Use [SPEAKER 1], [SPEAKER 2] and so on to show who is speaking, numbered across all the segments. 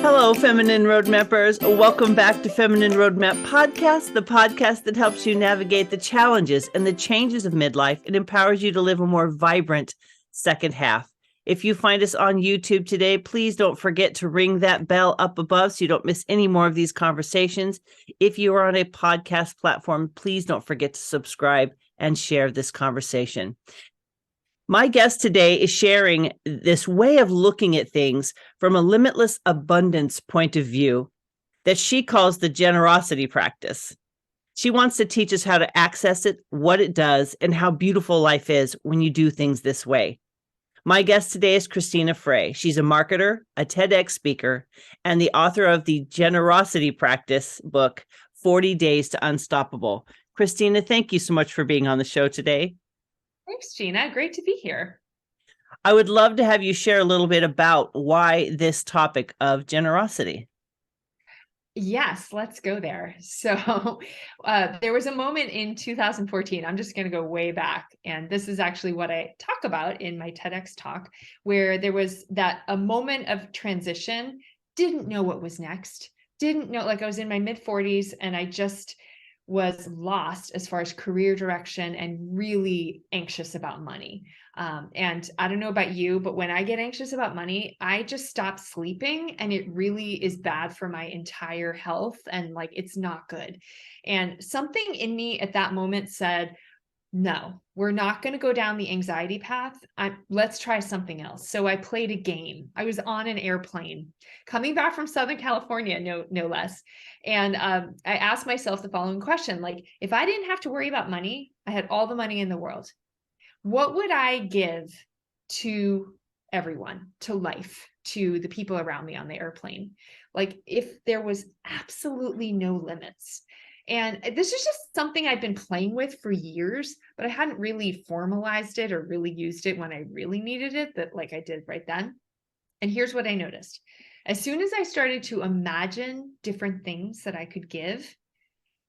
[SPEAKER 1] Hello, Feminine Roadmappers. Welcome back to Feminine Roadmap Podcast, the podcast that helps you navigate the challenges and the changes of midlife and empowers you to live a more vibrant second half. If you find us on YouTube today, please don't forget to ring that bell up above so you don't miss any more of these conversations. If you are on a podcast platform, please don't forget to subscribe and share this conversation. My guest today is sharing this way of looking at things from a limitless abundance point of view that she calls the generosity practice. She wants to teach us how to access it, what it does, and how beautiful life is when you do things this way. My guest today is Christina Frei. She's a marketer, a TEDx speaker, and the author of the Generosity Practice book, 40 Days to Unstoppable. Christina, thank you so much for being on the show today.
[SPEAKER 2] Thanks, Gina. Great to be here.
[SPEAKER 1] I would love to have you share a little bit about why this topic of generosity.
[SPEAKER 2] Yes, let's go there. So there was a moment in 2014, I'm just going to go way back. And this is actually what I talk about in my TEDx talk, where there was a moment of transition, didn't know what was next, didn't know, like I was in my mid 40s and I just was lost as far as career direction and really anxious about money. And I don't know about you, but when I get anxious about money, I just stop sleeping and it really is bad for my entire health. And like, it's not good. And something in me at that moment said, no, we're not going to go down the anxiety path. Let's try something else. So I played a game. I was on an airplane coming back from Southern California, no less. And I asked myself the following question, like, if I didn't have to worry about money, I had all the money in the world, what would I give to everyone, to life, to the people around me on the airplane? Like if there was absolutely no limits. And this is just something I've been playing with for years, but I hadn't really formalized it or really used it when I really needed it, that like I did right then. And here's what I noticed. As soon as I started to imagine different things that I could give,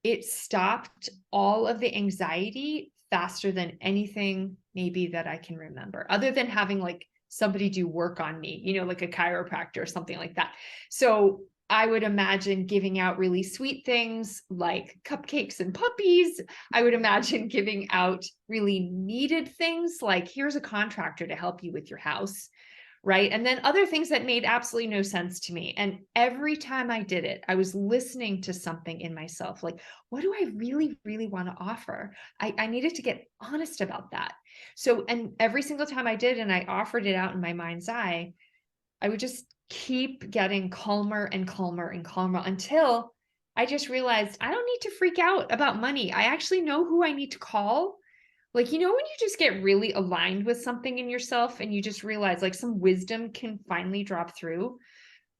[SPEAKER 2] it stopped all of the anxiety faster than anything maybe that I can remember, other than having like somebody do work on me, like a chiropractor or something like that. So I would imagine giving out really sweet things like cupcakes and puppies. I would imagine giving out really needed things like, here's a contractor to help you with your house, right? And then other things that made absolutely no sense to me. And every time I did it, I was listening to something in myself, like, what do I really, really want to offer? I needed to get honest about that. So, and every single time I did, and I offered it out in my mind's eye, I would just keep getting calmer and calmer and calmer until I just realized I don't need to freak out about money. I actually know who I need to call. Like, when you just get really aligned with something in yourself and you just realize like some wisdom can finally drop through.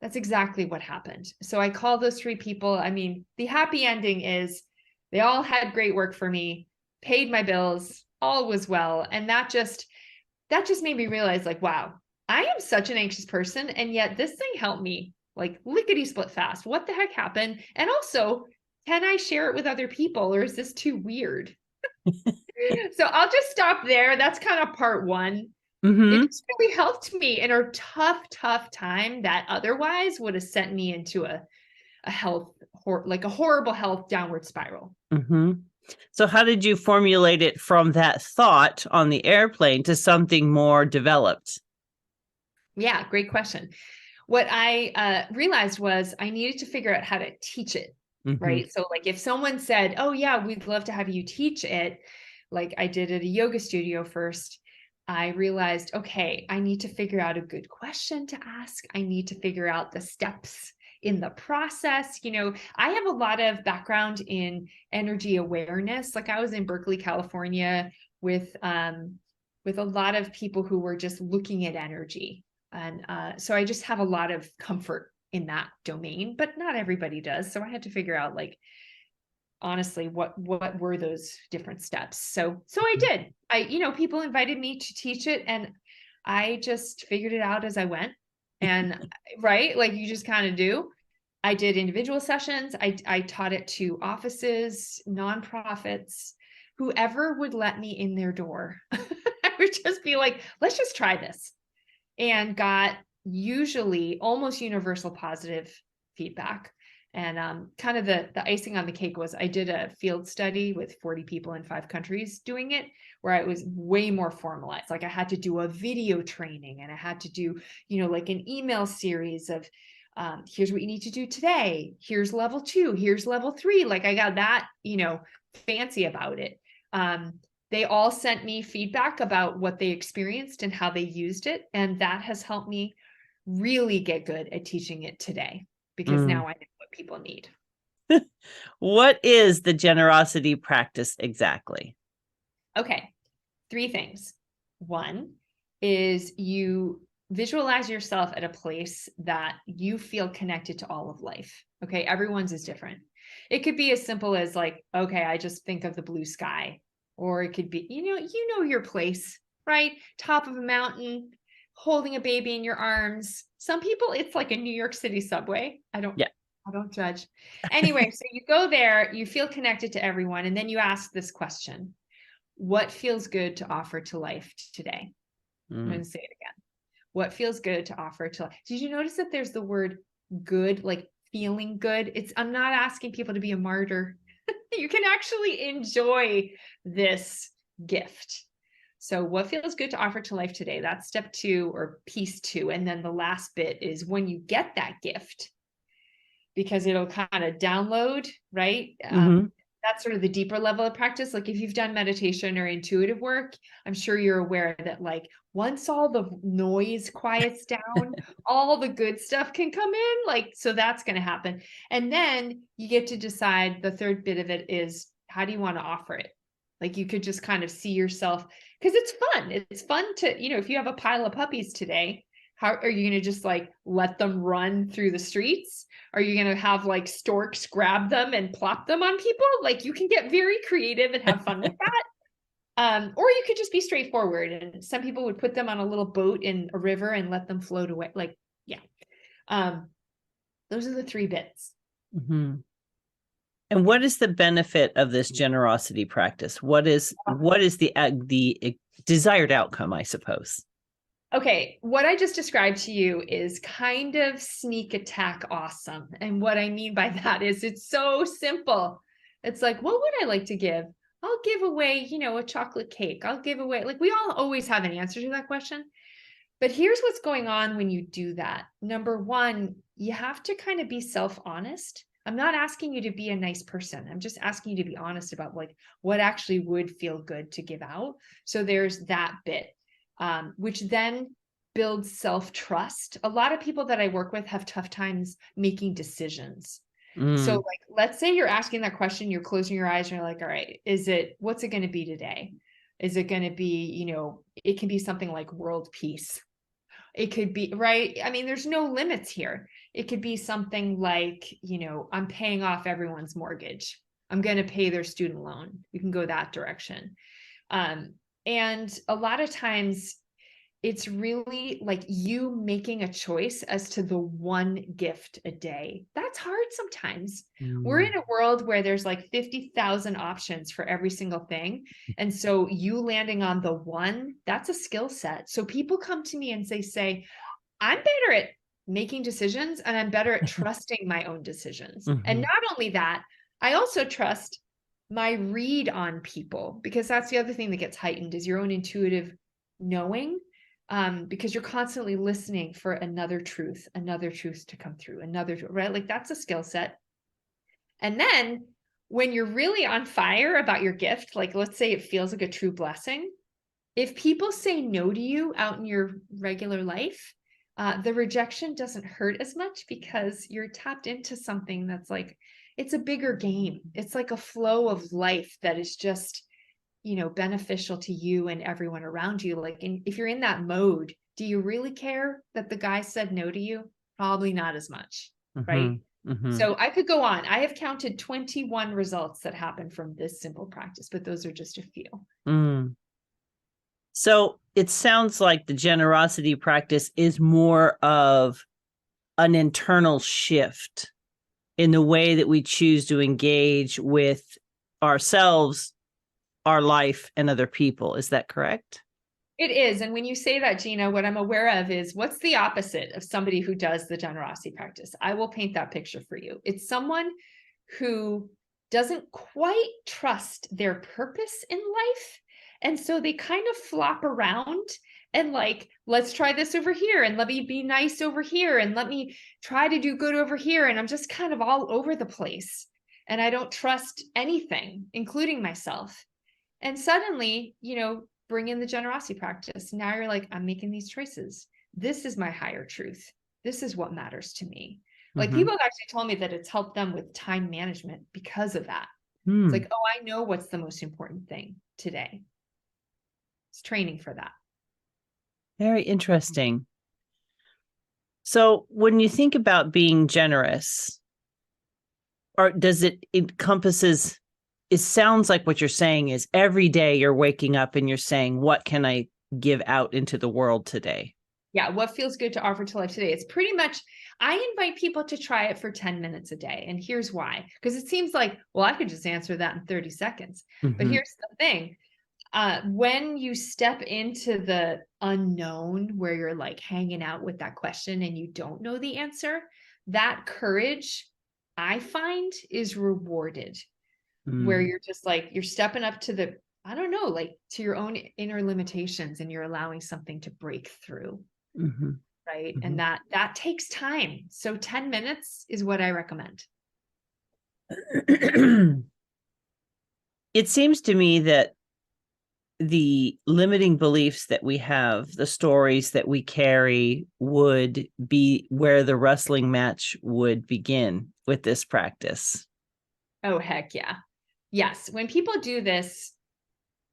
[SPEAKER 2] That's exactly what happened. So I called those three people. I mean, the happy ending is they all had great work for me, paid my bills, all was well. And that just made me realize like, wow, I am such an anxious person. And yet this thing helped me like lickety split fast. What the heck happened? And also, can I share it with other people or is this too weird? So I'll just stop there. That's kind of part one.
[SPEAKER 1] Mm-hmm.
[SPEAKER 2] It just really helped me in a tough time that otherwise would have sent me into a horrible health downward spiral.
[SPEAKER 1] Mm-hmm. So how did you formulate it from that thought on the airplane to something more developed?
[SPEAKER 2] Yeah, great question. What I realized was I needed to figure out how to teach it, right? So like if someone said, oh yeah, we'd love to have you teach it, like I did at a yoga studio first, I realized, okay, I need to figure out a good question to ask. I need to figure out the steps in the process. I have a lot of background in energy awareness. Like I was in Berkeley, California with a lot of people who were just looking at energy. And so I just have a lot of comfort in that domain, but not everybody does. So I had to figure out like, honestly, what were those different steps? So I did. People invited me to teach it and I just figured it out as I went. And right, like you just kind of do. I did individual sessions. I taught it to offices, nonprofits, whoever would let me in their door. I would just be like, let's just try this. And got usually almost universal positive feedback. And kind of the icing on the cake was I did a field study with 40 people in 5 countries doing it, where it was way more formalized. Like I had to do a video training, and I had to do, like an email series of, here's what you need to do today. Here's level 2, here's level 3. Like I got that, fancy about it. They all sent me feedback about what they experienced and how they used it. And that has helped me really get good at teaching it today, because now I know what people need.
[SPEAKER 1] What is the generosity practice exactly?
[SPEAKER 2] Okay, 3 things. 1 is you visualize yourself at a place that you feel connected to all of life. Okay, everyone's is different. It could be as simple as like, okay, I just think of the blue sky. Or it could be, your place, right? Top of a mountain, holding a baby in your arms. Some people, it's like a New York City subway. I don't judge. Anyway, so you go there, you feel connected to everyone, and then you ask this question: what feels good to offer to life today? I'm going to say it again. What feels good to offer to life? Did you notice that there's the word good, like feeling good? I'm not asking people to be a martyr. You can actually enjoy this gift. So what feels good to offer to life today? That's step 2 or piece 2. And then the last bit is when you get that gift, because it'll kind of download, right? That's sort of the deeper level of practice. Like if you've done meditation or intuitive work, I'm sure you're aware that like once all the noise quiets down, all the good stuff can come in. Like, so that's going to happen. And then you get to decide, the third bit of it is, how do you want to offer it? Like you could just kind of see yourself, because it's fun. It's fun to, if you have a pile of puppies today, how are you going to just like let them run through the streets? Are you going to have like storks grab them and plop them on people? Like you can get very creative and have fun with that. Or you could just be straightforward. And some people would put them on a little boat in a river and let them float away. Like, yeah. Those are the 3 bits.
[SPEAKER 1] And what is the benefit of this generosity practice? What is the desired outcome, I suppose?
[SPEAKER 2] Okay, what I just described to you is kind of sneak attack awesome. And what I mean by that is it's so simple. It's like, what would I like to give? I'll give away, a chocolate cake. I'll give away, like we all always have an answer to that question. But here's what's going on when you do that. Number 1, you have to kind of be self-honest. I'm not asking you to be a nice person. I'm just asking you to be honest about like what actually would feel good to give out. So there's that bit. Which then builds self-trust. A lot of people that I work with have tough times making decisions. So like, let's say you're asking that question, you're closing your eyes and you're like, all right, what's it going to be today? Is it going to be, it can be something like world peace. It could be, right? I mean, there's no limits here. It could be something like, I'm paying off everyone's mortgage. I'm going to pay their student loan. You can go that direction. And a lot of times it's really like you making a choice as to the one gift a day. That's hard sometimes. We're in a world where there's like 50,000 options for every single thing. And so you landing on the one, that's a skill set. So people come to me and say, I'm better at making decisions and I'm better at trusting my own decisions. And not only that, I also trust my read on people, because that's the other thing that gets heightened is your own intuitive knowing, because you're constantly listening for another truth to come through, right? Like that's a skill set. And then when you're really on fire about your gift, like let's say it feels like a true blessing, if people say no to you out in your regular life, the rejection doesn't hurt as much because you're tapped into something that's like, it's a bigger game. It's like a flow of life that is just, beneficial to you and everyone around you. Like, if you're in that mode, do you really care that the guy said no to you? Probably not as much, right? So I could go on. I have counted 21 results that happen from this simple practice, but those are just a few.
[SPEAKER 1] So it sounds like the generosity practice is more of an internal shift in the way that we choose to engage with ourselves, our life, and other people. Is that correct?
[SPEAKER 2] It is. And when you say that, Gina, what I'm aware of is what's the opposite of somebody who does the generosity practice? I will paint that picture for you. It's someone who doesn't quite trust their purpose in life. And so they kind of flop around and like, let's try this over here. And let me be nice over here. And let me try to do good over here. And I'm just kind of all over the place. And I don't trust anything, including myself. And suddenly, bring in the generosity practice. Now you're like, I'm making these choices. This is my higher truth. This is what matters to me. Like people have actually told me that it's helped them with time management because of that. It's like, oh, I know what's the most important thing today. It's training for that.
[SPEAKER 1] Very interesting. So when you think about being generous, or does it encompasses, it sounds like what you're saying is every day you're waking up and you're saying, what can I give out into the world today?
[SPEAKER 2] Yeah. What feels good to offer to life today? It's pretty much, I invite people to try it for 10 minutes a day. And here's why, because it seems like, well, I could just answer that in 30 seconds. But here's the thing. When you step into the unknown where you're like hanging out with that question and you don't know the answer, that courage I find is rewarded, where you're just like, you're stepping up to the, I don't know, like to your own inner limitations and you're allowing something to break through. Right. And that takes time. So 10 minutes is what I recommend.
[SPEAKER 1] It seems to me that the limiting beliefs that we have, the stories that we carry, would be where the wrestling match would begin with this practice.
[SPEAKER 2] Oh, heck yeah. Yes. When people do this,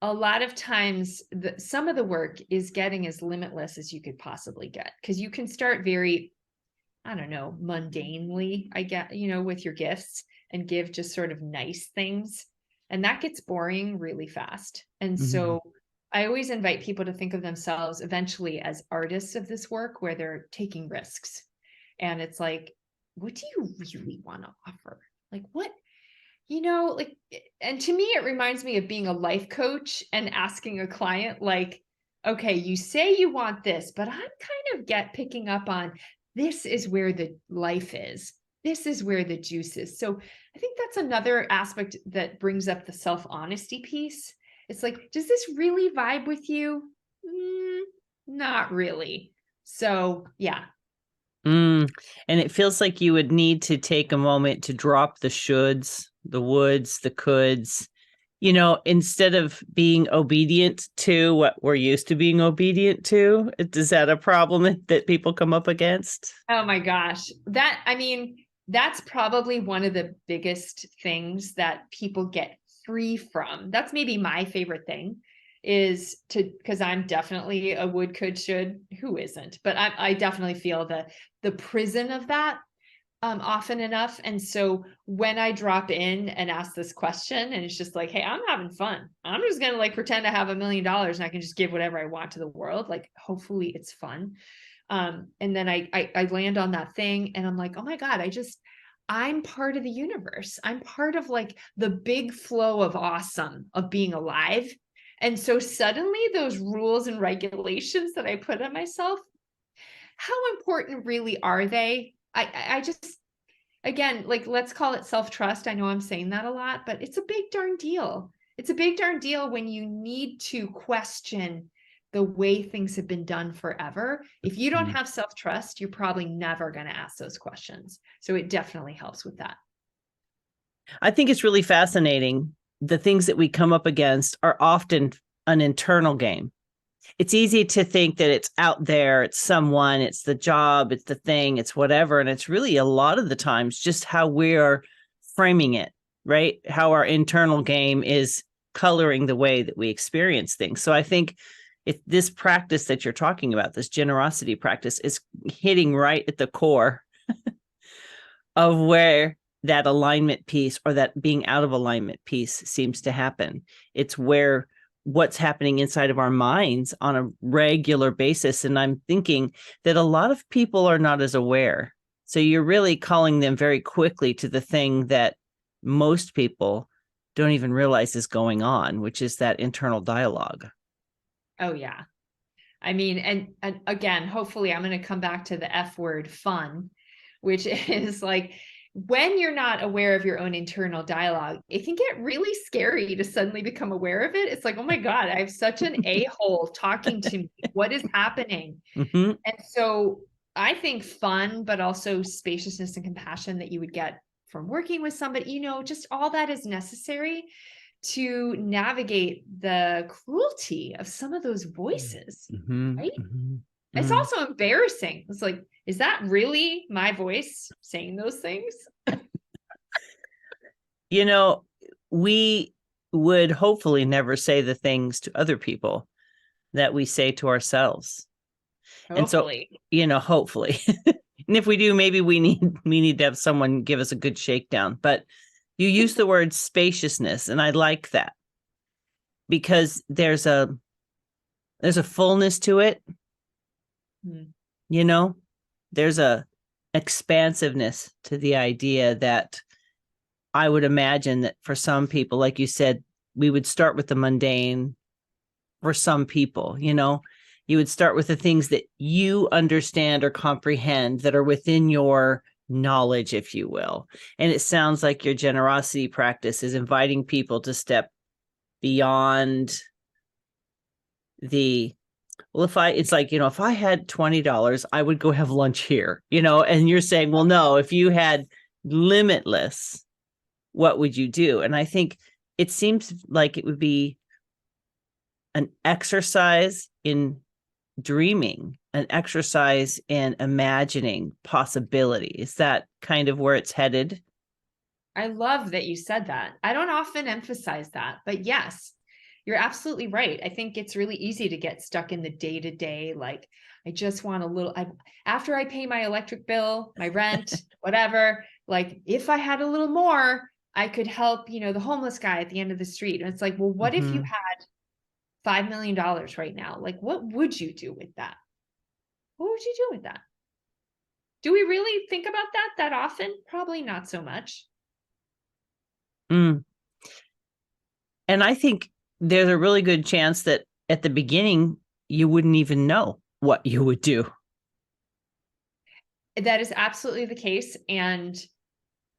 [SPEAKER 2] a lot of times some of the work is getting as limitless as you could possibly get, because you can start very, I don't know, mundanely, I get, with your gifts and give just sort of nice things. And that gets boring really fast. And so I always invite people to think of themselves eventually as artists of this work where they're taking risks. And it's like, what do you really want to offer? Like what? And to me, it reminds me of being a life coach and asking a client, like, okay, you say you want this, but I'm kind of picking up on this is where the life is. This is where the juice is. So I think that's another aspect that brings up the self-honesty piece. It's like, does this really vibe with you? Not really. So yeah.
[SPEAKER 1] And it feels like you would need to take a moment to drop the shoulds, the woulds, the coulds, instead of being obedient to what we're used to being obedient to. Is that a problem that people come up against?
[SPEAKER 2] Oh my gosh. That's probably one of the biggest things that people get free from. That's maybe my favorite thing is because I'm definitely a would, could, should, who isn't, but I definitely feel the prison of that often enough. And so when I drop in and ask this question and it's just like, hey, I'm having fun. I'm just going to like pretend I have $1 million and I can just give whatever I want to the world. Like, hopefully it's fun. And then I land on that thing and I'm like, oh my God, I'm part of the universe. I'm part of like the big flow of awesome of being alive. And so suddenly those rules and regulations that I put on myself, how important really are they? I just, again, like, let's call it self-trust. I know I'm saying that a lot, but it's a big darn deal. It's a big darn deal when you need to question the way things have been done forever. If you don't have self-trust, you're probably never going to ask those questions. So it definitely helps with that.
[SPEAKER 1] I think it's really fascinating. The things that we come up against are often an internal game. It's easy to think that it's out there, it's someone, it's the job, it's the thing, it's whatever. And it's really a lot of the times just how we're framing it, right? How our internal game is coloring the way that we experience things. So I think if this practice that you're talking about, this generosity practice, is hitting right at the core of where that alignment piece or that being out of alignment piece seems to happen. It's where what's happening inside of our minds on a regular basis. And I'm thinking that a lot of people are not as aware. So you're really calling them very quickly to the thing that most people don't even realize is going on, which is that internal dialogue.
[SPEAKER 2] Oh yeah. I mean, and again, hopefully I'm going to come back to the F word, fun, which is like, when you're not aware of your own internal dialogue, it can get really scary to suddenly become aware of it. It's like, oh my God, I have such an a-hole talking to me. What is happening?
[SPEAKER 1] Mm-hmm.
[SPEAKER 2] And so I think fun, but also spaciousness and compassion that you would get from working with somebody, just all that is necessary to navigate the cruelty of some of those voices,
[SPEAKER 1] Mm-hmm.
[SPEAKER 2] right?
[SPEAKER 1] Mm-hmm.
[SPEAKER 2] It's also embarrassing. It's like, is that really my voice saying those things?
[SPEAKER 1] We would hopefully never say the things to other people that we say to ourselves.
[SPEAKER 2] Hopefully.
[SPEAKER 1] And so, hopefully. And if we do, maybe we need to have someone give us a good shakedown. But you use the word spaciousness, and I like that because there's a fullness to it. There's a expansiveness to the idea that I would imagine that for some people, like you said, we would start with the mundane. For some people, you would start with the things that you understand or comprehend that are within your knowledge, if you will. And it sounds like your generosity practice is inviting people to step beyond if I had $20, I would go have lunch here, and you're saying, well, no, if you had limitless, what would you do? And I think it seems like it would be an exercise in dreaming, an exercise in imagining possibility. Is that kind of where it's headed?
[SPEAKER 2] I love that you said that. I don't often emphasize that, but yes, you're absolutely right. I think it's really easy to get stuck in the day-to-day, like, I just want a little, after I pay my electric bill, my rent, whatever, like, if I had a little more, I could help, the homeless guy at the end of the street. And it's like, well, what if you had $5 million right now? Like, what would you do with that? What would you do with that? Do we really think about that often? Probably not so much.
[SPEAKER 1] And I think there's a really good chance that at the beginning, you wouldn't even know what you would do.
[SPEAKER 2] That is absolutely the case. And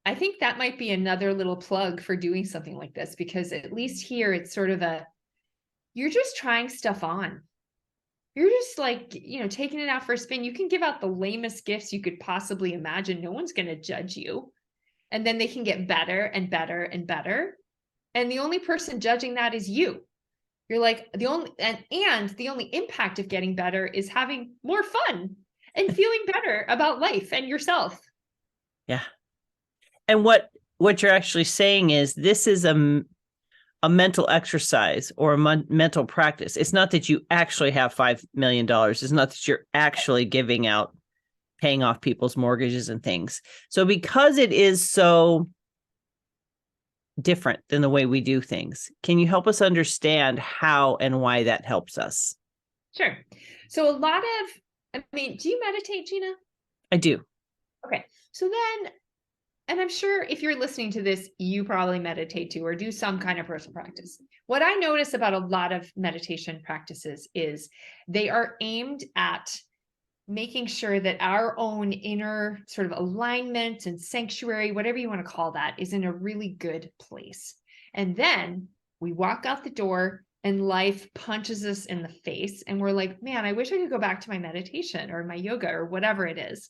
[SPEAKER 2] I think that might be another little plug for doing something like this, because at least here it's sort of you're just trying stuff on. You're just like, taking it out for a spin. You can give out the lamest gifts you could possibly imagine. No one's going to judge you. And then they can get better and better and better. And the only person judging that is you. You're like the only impact of getting better is having more fun and feeling better about life and yourself.
[SPEAKER 1] Yeah. And what you're actually saying is this is a mental exercise or a mental practice. It's not that you actually have $5 million. It's not that you're actually paying off people's mortgages and things. So because it is so different than the way we do things, can you help us understand how and why that helps us?
[SPEAKER 2] Sure. So do you meditate, Gina?
[SPEAKER 1] I do.
[SPEAKER 2] Okay. So then, and I'm sure if you're listening to this, you probably meditate too, or do some kind of personal practice. What I notice about a lot of meditation practices is they are aimed at making sure that our own inner sort of alignment and sanctuary, whatever you want to call that, is in a really good place. And then we walk out the door and life punches us in the face. And we're like, man, I wish I could go back to my meditation or my yoga or whatever it is.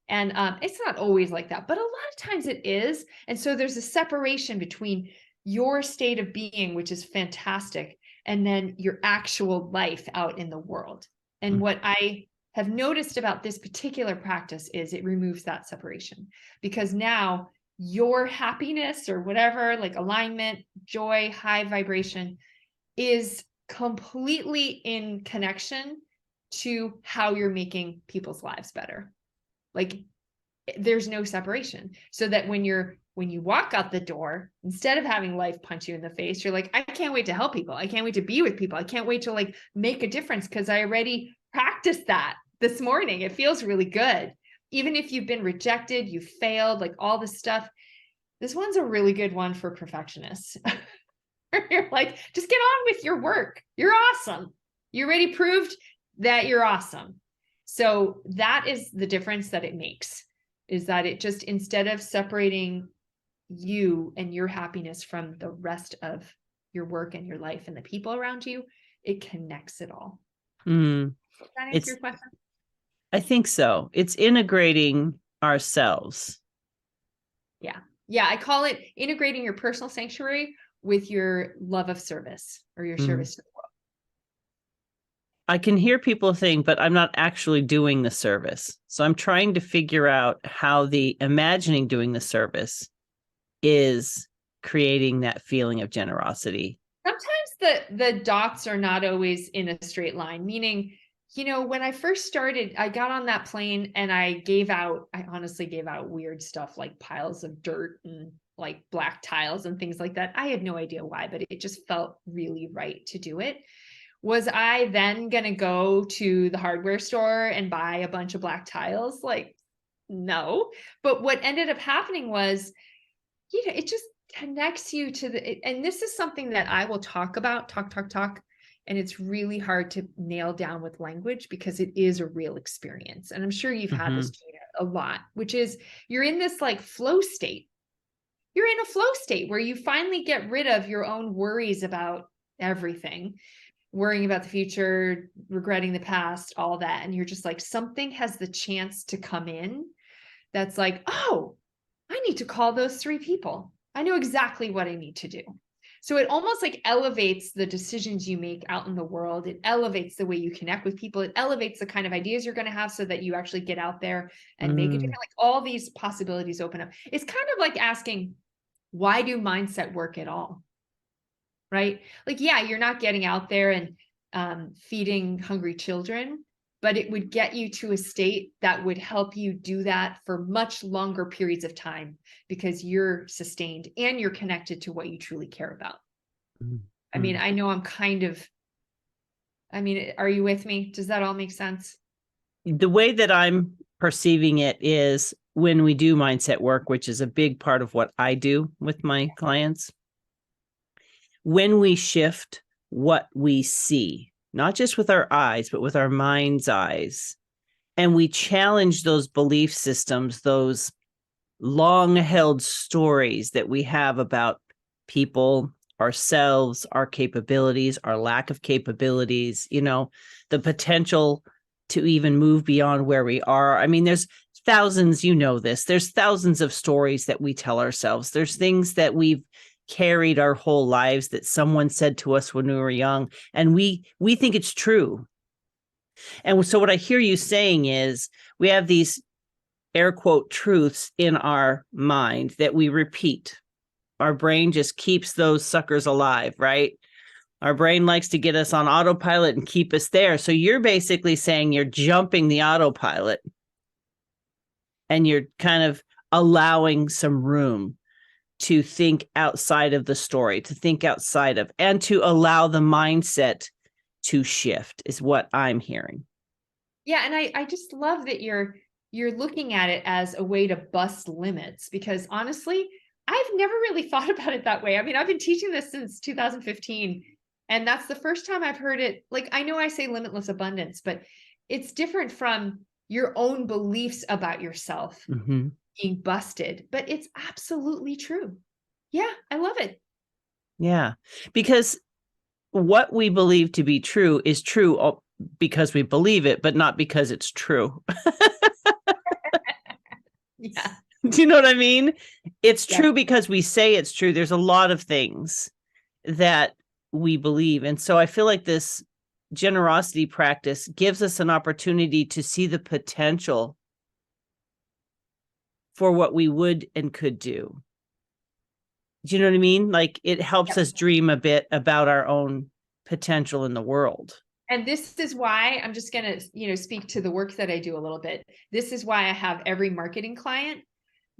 [SPEAKER 2] And it's not always like that, but a lot of times it is. And so there's a separation between your state of being, which is fantastic, and then your actual life out in the world. And what I have noticed about this particular practice is it removes that separation, because now your happiness or whatever, like alignment, joy, high vibration, is completely in connection to how you're making people's lives better. Like, there's no separation, so that when you walk out the door, instead of having life punch you in the face, you're like, I can't wait to help people. I can't wait to be with people. I can't wait to like make a difference, because I already practiced that this morning. It feels really good. Even if you've been rejected, you failed, like all this stuff. This one's a really good one for perfectionists. You're like, just get on with your work. You're awesome. You already proved that you're awesome. So that is the difference that it makes, is that it just, instead of separating you and your happiness from the rest of your work and your life and the people around you, it connects it all.
[SPEAKER 1] Mm.
[SPEAKER 2] Does that answer your question?
[SPEAKER 1] I think so. It's integrating ourselves.
[SPEAKER 2] Yeah. Yeah. I call it integrating your personal sanctuary with your love of service, or your service to the world.
[SPEAKER 1] I can hear people saying, but I'm not actually doing the service. So I'm trying to figure out how the imagining doing the service is creating that feeling of generosity.
[SPEAKER 2] Sometimes the dots are not always in a straight line, meaning, when I first started, I got on that plane and I honestly gave out weird stuff like piles of dirt and like black tiles and things like that. I had no idea why, but it just felt really right to do it. Was I then going to go to the hardware store and buy a bunch of black tiles? Like, no. But what ended up happening was, it just connects you to and this is something that I will talk about, talk. And it's really hard to nail down with language, because it is a real experience. And I'm sure you've had this, Gina, a lot, which is you're in this like flow state. You're in a flow state where you finally get rid of your own worries about everything, worrying about the future, regretting the past, all that. And you're just like, something has the chance to come in that's like, oh, I need to call those 3 people. I know exactly what I need to do. So it almost like elevates the decisions you make out in the world. It elevates the way you connect with people. It elevates the kind of ideas you're going to have, so that you actually get out there and make a difference. Like, all these possibilities open up. It's kind of like asking, why do mindset work at all? Right? Like, yeah, you're not getting out there and feeding hungry children, but it would get you to a state that would help you do that for much longer periods of time, because you're sustained and you're connected to what you truly care about. I mean, I know are you with me? Does that all make sense?
[SPEAKER 1] The way that I'm perceiving it is, when we do mindset work, which is a big part of what I do with my clients, when we shift what we see, not just with our eyes, but with our mind's eyes, and we challenge those belief systems, those long held stories that we have about people, ourselves, our capabilities, our lack of capabilities, the potential to even move beyond where we are. I mean, there's thousands, there's thousands of stories that we tell ourselves. There's things that we've carried our whole lives that someone said to us when we were young, and we think it's true. And so what I hear you saying is, we have these air quote truths in our mind that we repeat. Our brain just keeps those suckers alive, right? Our brain likes to get us on autopilot and keep us there. So you're basically saying you're jumping the autopilot, and you're kind of allowing some room to think outside of the story, to think outside of, and to allow the mindset to shift, is what I'm hearing.
[SPEAKER 2] Yeah. And I just love that you're looking at it as a way to bust limits, because honestly, I've never really thought about it that way. I mean, I've been teaching this since 2015, and that's the first time I've heard it. Like, I know I say limitless abundance, but it's different from your own beliefs about yourself being busted, but it's absolutely true. Yeah, I love it.
[SPEAKER 1] Yeah, because what we believe to be true is true because we believe it, but not because it's true.
[SPEAKER 2] Yeah.
[SPEAKER 1] Do you know what I mean? It's true because we say it's true. There's a lot of things that we believe. And so I feel like this generosity practice gives us an opportunity to see the potential for what we would and could do. Do you know what I mean? Like, it helps us dream a bit about our own potential in the world.
[SPEAKER 2] And this is why I'm just going to, speak to the work that I do a little bit. This is why I have every marketing client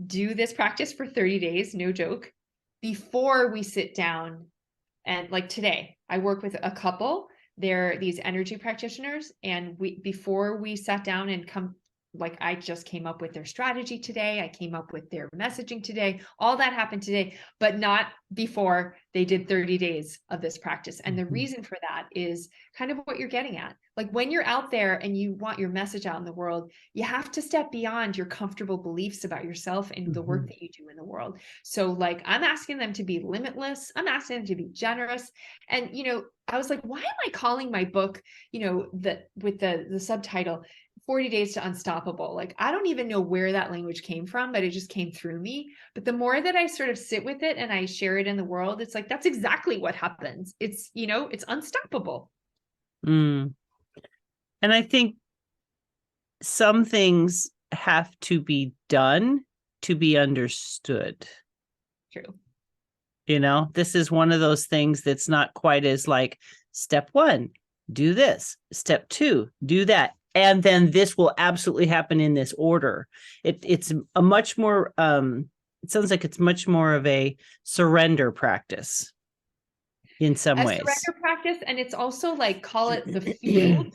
[SPEAKER 2] do this practice for 30 days, no joke, before we sit down. And like today, I work with a couple. They're these energy practitioners. And before we sat down and I just came up with their strategy today. I came up with their messaging today. All that happened today, but not before they did 30 days of this practice. And the reason for that is kind of what you're getting at. Like when you're out there and you want your message out in the world, you have to step beyond your comfortable beliefs about yourself and the work that you do in the world. So like I'm asking them to be limitless. I'm asking them to be generous. And I was like, why am I calling my book, with the subtitle 40 Days to Unstoppable? Like I don't even know where that language came from, but it just came through me. But the more that I sort of sit with it and I share it in the world, it's like that's exactly what happens. It's unstoppable.
[SPEAKER 1] Mm. And I think some things have to be done to be understood.
[SPEAKER 2] True.
[SPEAKER 1] This is one of those things that's not quite as like step 1, do this, step 2, do that. And then this will absolutely happen in this order. It's a much more, it sounds like it's much more of a surrender practice in some ways.
[SPEAKER 2] Surrender practice. And it's also like, call it the field,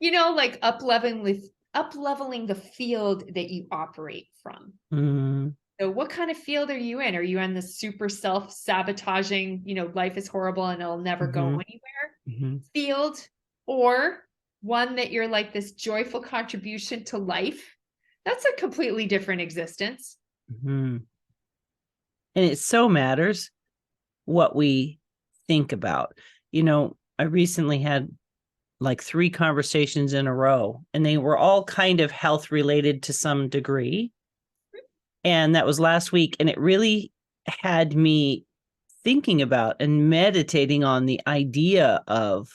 [SPEAKER 2] like up leveling the field that you operate from.
[SPEAKER 1] Mm-hmm.
[SPEAKER 2] So what kind of field are you in? Are you in the super self-sabotaging, life is horrible and it'll never go anywhere field, or one that you're like this joyful contribution to life? That's a completely different existence.
[SPEAKER 1] And it so matters what we think about. I recently had like 3 conversations in a row, and they were all kind of health related to some degree. And that was last week. And it really had me thinking about and meditating on the idea of,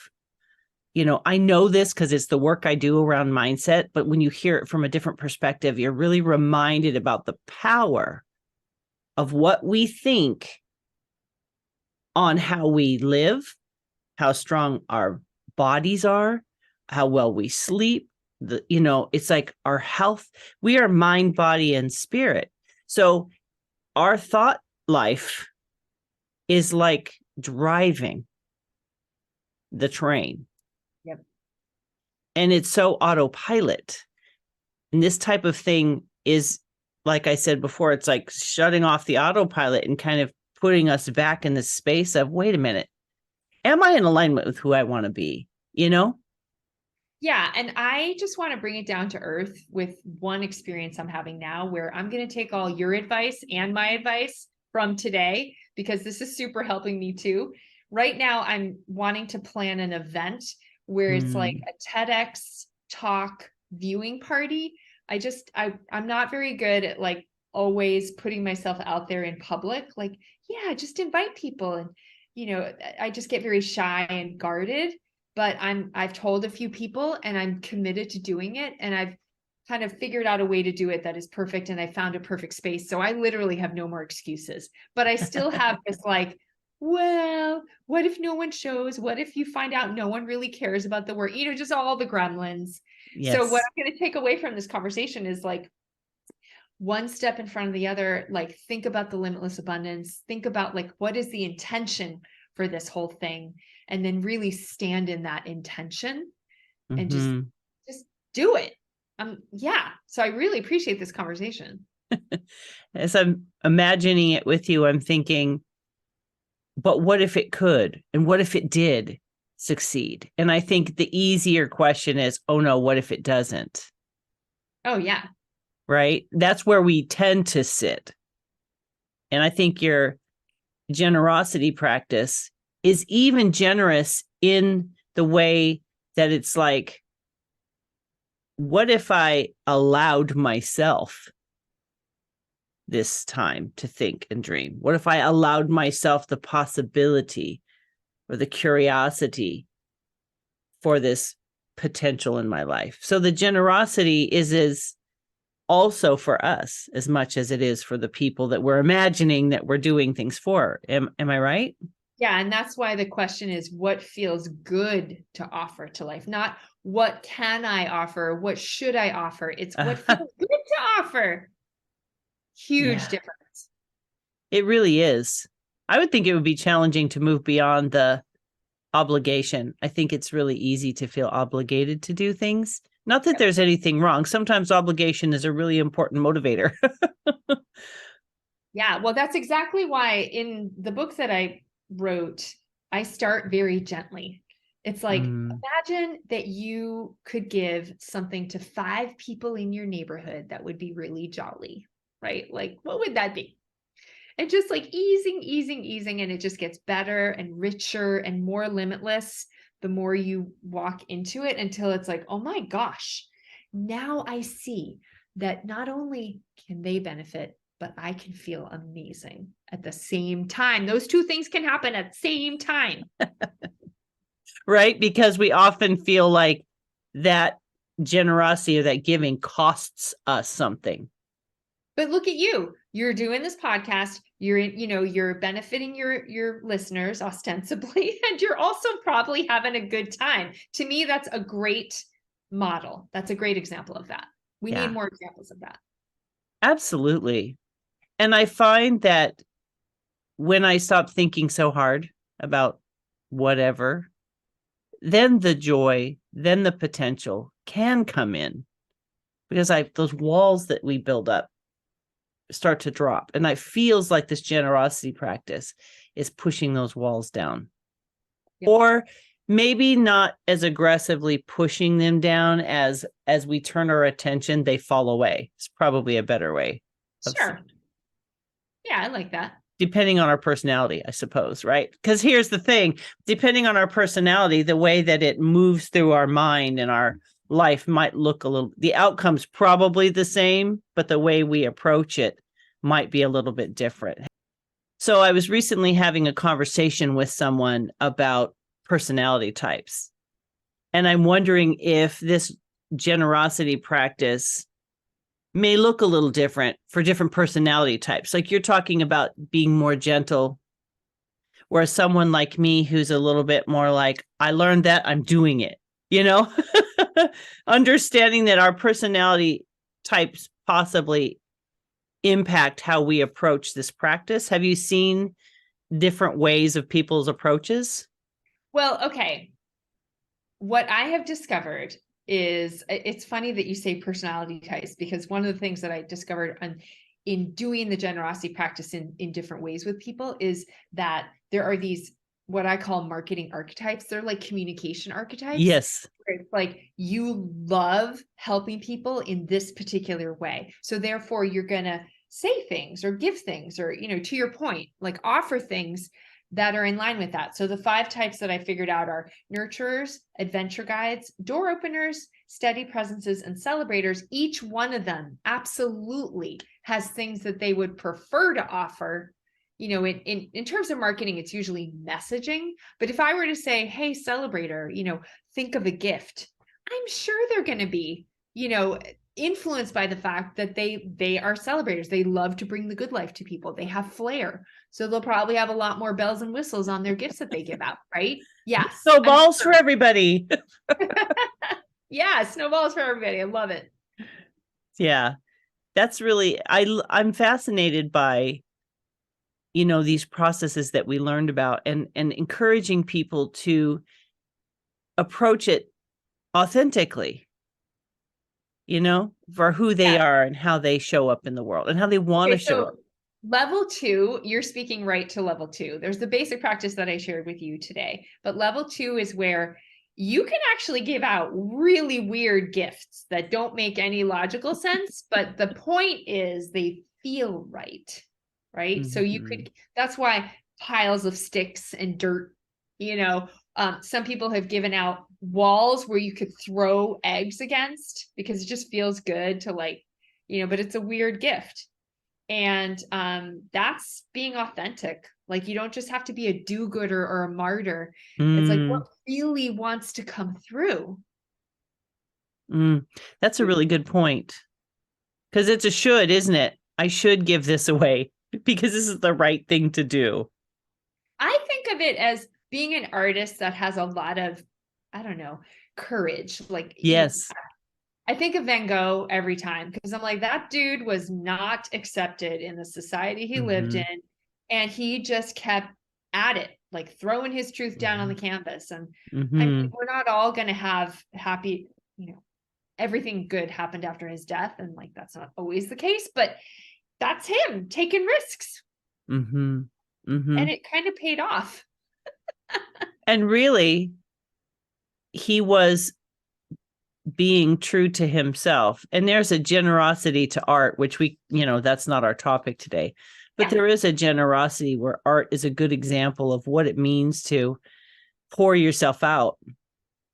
[SPEAKER 1] I know this because it's the work I do around mindset, but when you hear it from a different perspective, you're really reminded about the power of what we think on how we live, how strong our bodies are, how well we sleep. It's like our health. We are mind, body, and spirit. So our thought life is like driving the train.
[SPEAKER 2] Yep.
[SPEAKER 1] And it's so autopilot. And this type of thing is, like I said before, it's like shutting off the autopilot and kind of putting us back in the space of, wait a minute, am I in alignment with who I want to be?
[SPEAKER 2] Yeah. And I just want to bring it down to earth with one experience I'm having now, where I'm going to take all your advice and my advice from today, because this is super helping me too. Right now, I'm wanting to plan an event where it's like a TEDx talk viewing party. I'm not very good at like always putting myself out there in public. Like, yeah, just invite people. And, I just get very shy and guarded. But I've told a few people and I'm committed to doing it. And I've kind of figured out a way to do it that is perfect. And I found a perfect space. So I literally have no more excuses, but I still have this like, well, what if no one shows? What if you find out no one really cares about the work? Just all the gremlins.
[SPEAKER 1] Yes.
[SPEAKER 2] So what I'm going to take away from this conversation is like one step in front of the other. Like think about the limitless abundance. Think about like, what is the intention for this whole thing? And then really stand in that intention and just do it. Yeah. So I really appreciate this conversation.
[SPEAKER 1] As I'm imagining it with you, I'm thinking, but what if it could? And what if it did succeed? And I think the easier question is, oh no, what if it doesn't?
[SPEAKER 2] Oh yeah.
[SPEAKER 1] Right? That's where we tend to sit. And I think your generosity practice is even generous in the way that it's like, what if I allowed myself this time to think and dream? What if I allowed myself the possibility or the curiosity for this potential in my life? So the generosity is also for us as much as it is for the people that we're imagining that we're doing things for. Am I right?
[SPEAKER 2] Yeah. And that's why the question is, what feels good to offer to life? Not what can I offer? What should I offer? It's what feels good to offer. Huge difference.
[SPEAKER 1] It really is. I would think it would be challenging to move beyond the obligation. I think it's really easy to feel obligated to do things. Not that there's anything wrong. Sometimes obligation is a really important motivator.
[SPEAKER 2] Yeah. Well, that's exactly why in the book that I wrote, I start very gently. It's like, imagine that you could give something to 5 people in your neighborhood that would be really jolly, right? Like, what would that be? And just like easing, and it just gets better and richer and more limitless the more you walk into it, until it's like, oh my gosh, now I see that not only can they benefit, but I can feel amazing at the same time. Those two things can happen at the same time.
[SPEAKER 1] Right? Because we often feel like that generosity or that giving costs us something.
[SPEAKER 2] But look at you. You're doing this podcast. You're benefiting your listeners ostensibly, and you're also probably having a good time. To me, that's a great model. That's a great example of that. We need more examples of that.
[SPEAKER 1] Absolutely. And I find that when I stop thinking so hard about whatever, then the joy, then the potential can come in, because those walls that we build up start to drop. And it feels like this generosity practice is pushing those walls down. Yep. Or maybe not as aggressively pushing them down as we turn our attention, they fall away. It's probably a better way.
[SPEAKER 2] Sure. Yeah, I like that.
[SPEAKER 1] Depending on our personality, I suppose, right? Because here's the thing, depending on our personality, the way that it moves through our mind and our life might look the outcome's probably the same, but the way we approach it might be a little bit different. So I was recently having a conversation with someone about personality types. And I'm wondering if this generosity practice may look a little different for different personality types. Like you're talking about being more gentle, whereas someone like me who's a little bit more like, I learned that, I'm doing it, understanding that our personality types possibly impact how we approach this practice. Have you seen different ways of people's approaches?
[SPEAKER 2] Well, okay. What I have discovered is, it's funny that you say personality types, because one of the things that I discovered in doing the generosity practice in different ways with people is that there are these, what I call marketing archetypes. They're like communication archetypes.
[SPEAKER 1] Yes.
[SPEAKER 2] It's like you love helping people in this particular way. So therefore you're going to say things or give things or, to your point, like offer things that are in line with that. So the 5 types that I figured out are nurturers, adventure guides, door openers, steady presences, and celebrators. Each one of them absolutely has things that they would prefer to offer. In terms of marketing, it's usually messaging. But if I were to say, hey, celebrator, think of a gift, I'm sure they're going to be, influenced by the fact that they are celebrators. They love to bring the good life to people. They have flair. So they'll probably have a lot more bells and whistles on their gifts that they give out, right? Yes.
[SPEAKER 1] Snowballs for everybody.
[SPEAKER 2] Yeah, snowballs for everybody. I love it.
[SPEAKER 1] Yeah. That's really, I'm fascinated by, these processes that we learned about and encouraging people to approach it authentically, for who they are and how they show up in the world and how they want to show up.
[SPEAKER 2] Level 2, you're speaking right to level 2. There's the basic practice that I shared with you today, but level 2 is where you can actually give out really weird gifts that don't make any logical sense, but the point is they feel right? Mm-hmm. So you could, that's why piles of sticks and dirt, some people have given out walls where you could throw eggs against because it just feels good to but it's a weird gift. And that's being authentic. Like you don't just have to be a do-gooder or a martyr. It's like what really wants to come through.
[SPEAKER 1] That's a really good point. Because it's a should, isn't it? I should give this away because this is the right thing to do.
[SPEAKER 2] I think of it as being an artist that has a lot of, courage. Like,
[SPEAKER 1] yes.
[SPEAKER 2] I think of Van Gogh every time because I'm like, that dude was not accepted in the society he lived in. And he just kept at it, like throwing his truth down on the canvas. And I mean, we're not all going to have happy, everything good happened after his death. And that's not always the case, but that's him taking risks. And it kind of paid off.
[SPEAKER 1] And really, he was being true to himself. And there's a generosity to art, which that's not our topic today, but there is a generosity where art is a good example of what it means to pour yourself out,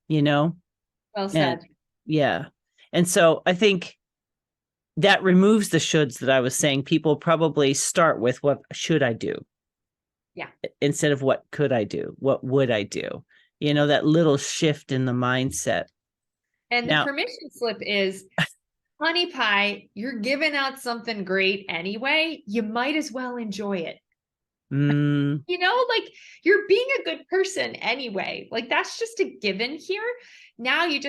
[SPEAKER 2] Well said.
[SPEAKER 1] And so I think that removes the shoulds that I was saying. People probably start with, what should I do?
[SPEAKER 2] Yeah.
[SPEAKER 1] Instead of what could I do? What would I do? That little shift in the mindset.
[SPEAKER 2] And the permission slip is, honey pie, you're giving out something great anyway. You might as well enjoy it. Like, you're being a good person anyway. Like, that's just a given here. Now you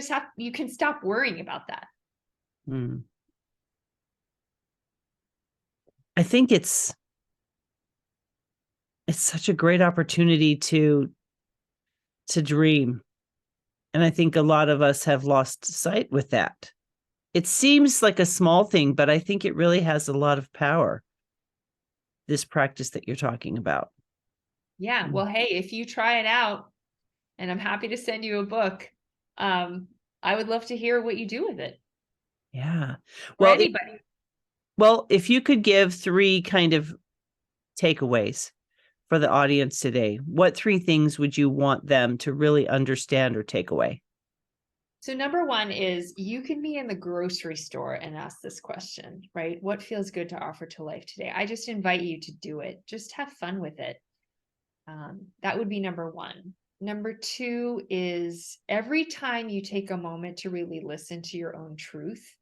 [SPEAKER 2] can stop worrying about that.
[SPEAKER 1] I think it's such a great opportunity to dream. And I think a lot of us have lost sight with that. It seems like a small thing, but I think it really has a lot of power, this practice that you're talking about.
[SPEAKER 2] Yeah. Well, hey, if you try it out, and I'm happy to send you a book, I would love to hear what you do with it.
[SPEAKER 1] Yeah.
[SPEAKER 2] Well, anybody.
[SPEAKER 1] If you could give 3 kind of takeaways for the audience today, what 3 things would you want them to really understand or take away?
[SPEAKER 2] So number 1 is, you can be in the grocery store and ask this question, right? What feels good to offer to life today? I just invite you to do it. Just have fun with it. That would be number 1. Number 2 is, every time you take a moment to really listen to your own truth,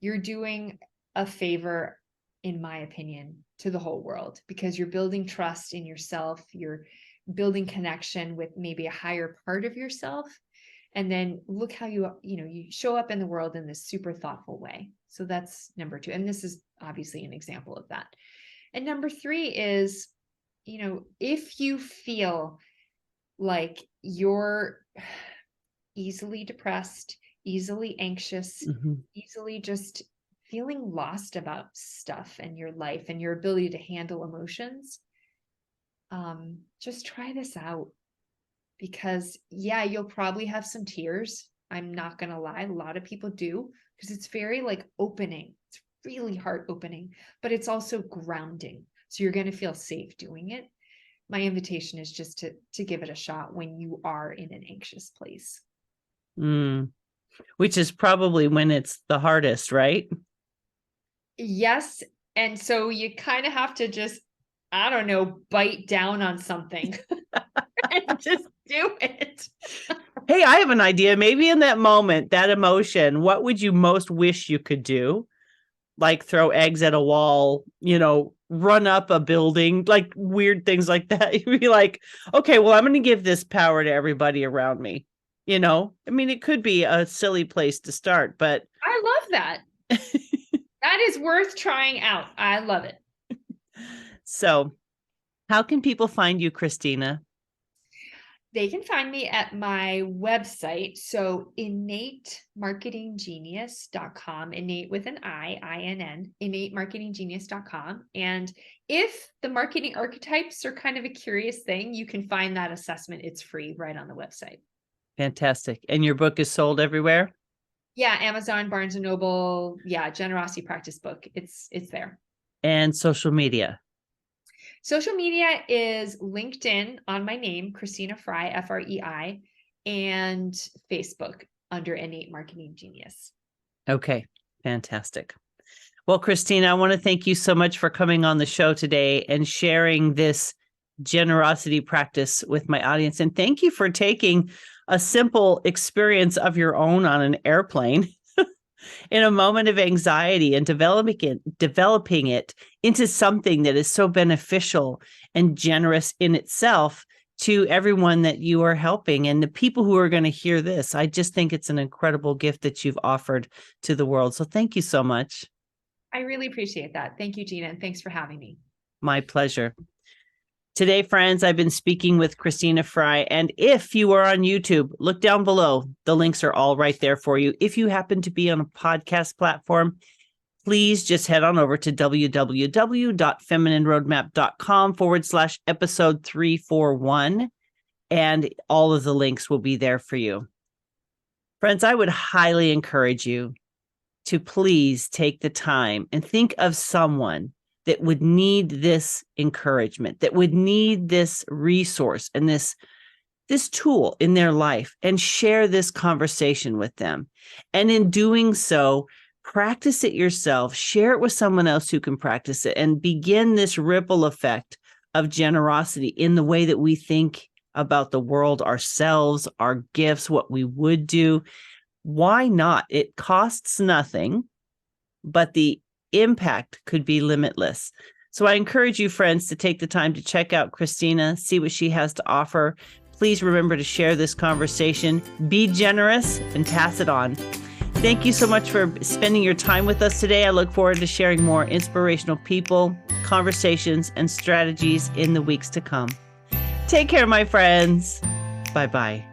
[SPEAKER 2] you're doing a favor, in my opinion, to the whole world, because you're building trust in yourself. You're building connection with maybe a higher part of yourself. And then look how you show up in the world in this super thoughtful way. So that's number 2. And this is obviously an example of that. And number 3 is, if you feel like you're easily depressed, easily anxious, easily just feeling lost about stuff and your life and your ability to handle emotions, just try this out. Because you'll probably have some tears. I'm not going to lie. A lot of people do, because it's very opening. It's really heart opening, but it's also grounding. So you're going to feel safe doing it. My invitation is just to give it a shot when you are in an anxious place.
[SPEAKER 1] Which is probably when it's the hardest, right?
[SPEAKER 2] Yes. And so you kind of have to just, I don't know, bite down on something and just do it.
[SPEAKER 1] Hey, I have an idea. Maybe in that moment, that emotion, what would you most wish you could do? Like throw eggs at a wall, run up a building, like weird things like that. You'd be like, okay, well, I'm going to give this power to everybody around me. It could be a silly place to start, but
[SPEAKER 2] I love that. That is worth trying out. I love it.
[SPEAKER 1] So how can people find you, Christina?
[SPEAKER 2] They can find me at my website. So innatemarketinggenius.com, innate with an I-N-N, innatemarketinggenius.com. And if the marketing archetypes are kind of a curious thing, you can find that assessment. It's free right on the website.
[SPEAKER 1] Fantastic. And your book is sold everywhere?
[SPEAKER 2] Yeah. Amazon, Barnes & Noble. Yeah. Generosity Practice book. It's there.
[SPEAKER 1] And social media?
[SPEAKER 2] Social media is LinkedIn on my name, Christina Frei, Frei, and Facebook under Innate Marketing Genius.
[SPEAKER 1] Okay, fantastic. Well, Christina, I want to thank you so much for coming on the show today and sharing this generosity practice with my audience. And thank you for taking a simple experience of your own on an airplane in a moment of anxiety and developing it into something that is so beneficial and generous in itself to everyone that you are helping and the people who are going to hear this. I just think it's an incredible gift that you've offered to the world. So thank you so much.
[SPEAKER 2] I really appreciate that. Thank you, Gina, and thanks for having me.
[SPEAKER 1] My pleasure. Today, friends, I've been speaking with Christina Frei, and if you are on YouTube, look down below. The links are all right there for you. If you happen to be on a podcast platform, please just head on over to www.feminineroadmap.com/episode 341 and all of the links will be there for you. Friends, I would highly encourage you to please take the time and think of someone that would need this encouragement, that would need this resource and this tool in their life, and share this conversation with them. And in doing so, practice it yourself, share it with someone else who can practice it, and begin this ripple effect of generosity in the way that we think about the world, ourselves, our gifts, what we would do. Why not? It costs nothing, but the impact could be limitless. So I encourage you, friends, to take the time to check out Christina, see what she has to offer. Please remember to share this conversation, be generous, and pass it on. Thank you so much for spending your time with us today. I look forward to sharing more inspirational people, conversations, and strategies in the weeks to come. Take care, my friends. Bye-bye.